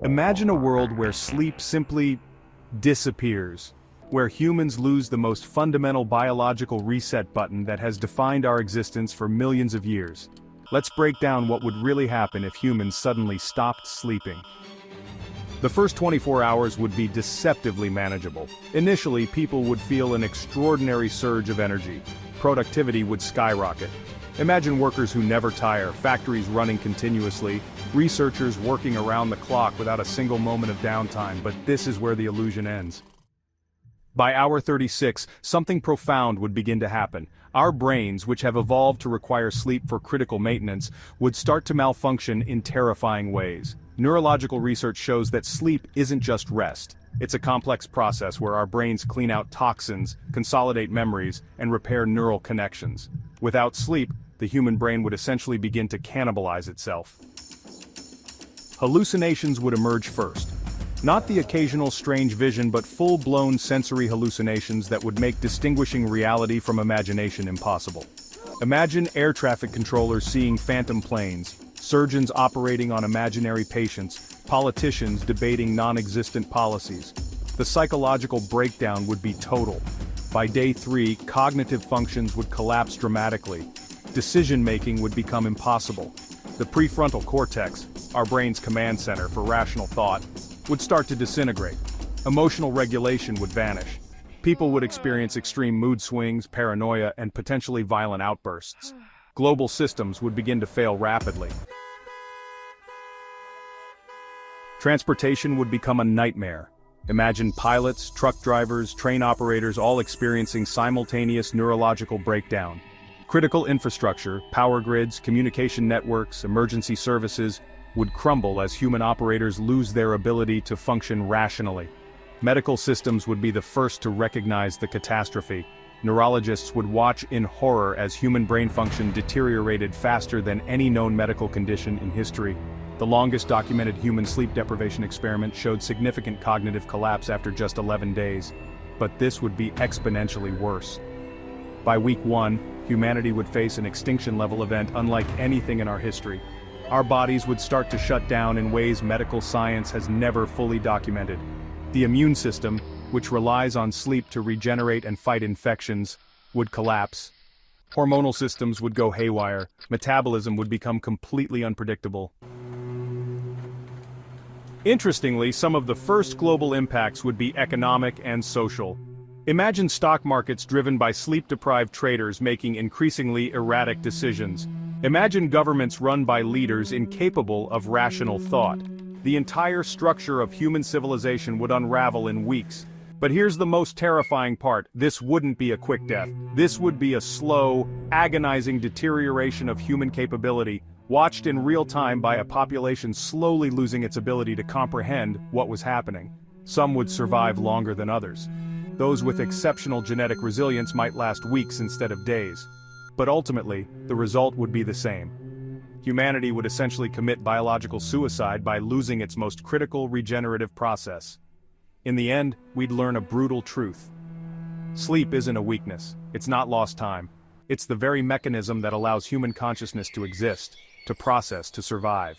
Imagine a world where sleep simply disappears, where humans lose the most fundamental biological reset button that has defined our existence for millions of years. Let's break down what would really happen if humans suddenly stopped sleeping. The first 24 hours would be deceptively manageable. Initially, people would feel an extraordinary surge of energy. Productivity would skyrocket. Imagine workers who never tire, factories running continuously, researchers working around the clock without a single moment of downtime, but this is where the illusion ends. By hour 36, something profound would begin to happen. Our brains, which have evolved to require sleep for critical maintenance, would start to malfunction in terrifying ways. Neurological research shows that sleep isn't just rest. It's a complex process where our brains clean out toxins, consolidate memories, and repair neural connections. Without sleep, the human brain would essentially begin to cannibalize itself. Hallucinations would emerge first. Not the occasional strange vision, but full-blown sensory hallucinations that would make distinguishing reality from imagination impossible. Imagine air traffic controllers seeing phantom planes, surgeons operating on imaginary patients, politicians debating non-existent policies. The psychological breakdown would be total. By day 3, cognitive functions would collapse dramatically. Decision-making would become impossible. The prefrontal cortex, our brain's command center for rational thought, would start to disintegrate. Emotional regulation would vanish. People would experience extreme mood swings, paranoia, and potentially violent outbursts. Global systems would begin to fail rapidly. Transportation would become a nightmare. Imagine pilots, truck drivers, train operators all experiencing simultaneous neurological breakdown. Critical infrastructure, power grids, communication networks, emergency services would crumble as human operators lose their ability to function rationally. Medical systems would be the first to recognize the catastrophe. Neurologists would watch in horror as human brain function deteriorated faster than any known medical condition in history. The longest documented human sleep deprivation experiment showed significant cognitive collapse after just 11 days. But this would be exponentially worse. By week 1, humanity would face an extinction-level event unlike anything in our history. Our bodies would start to shut down in ways medical science has never fully documented. The immune system, which relies on sleep to regenerate and fight infections, would collapse. Hormonal systems would go haywire. Metabolism would become completely unpredictable. Interestingly, some of the first global impacts would be economic and social. Imagine stock markets driven by sleep-deprived traders making increasingly erratic decisions. Imagine governments run by leaders incapable of rational thought. The entire structure of human civilization would unravel in weeks. But here's the most terrifying part: this wouldn't be a quick death. This would be a slow, agonizing deterioration of human capability, watched in real time by a population slowly losing its ability to comprehend what was happening. Some would survive longer than others. Those with exceptional genetic resilience might last weeks instead of days. But ultimately, the result would be the same. Humanity would essentially commit biological suicide by losing its most critical regenerative process. In the end, we'd learn a brutal truth. Sleep isn't a weakness. It's not lost time. It's the very mechanism that allows human consciousness to exist, to process, to survive.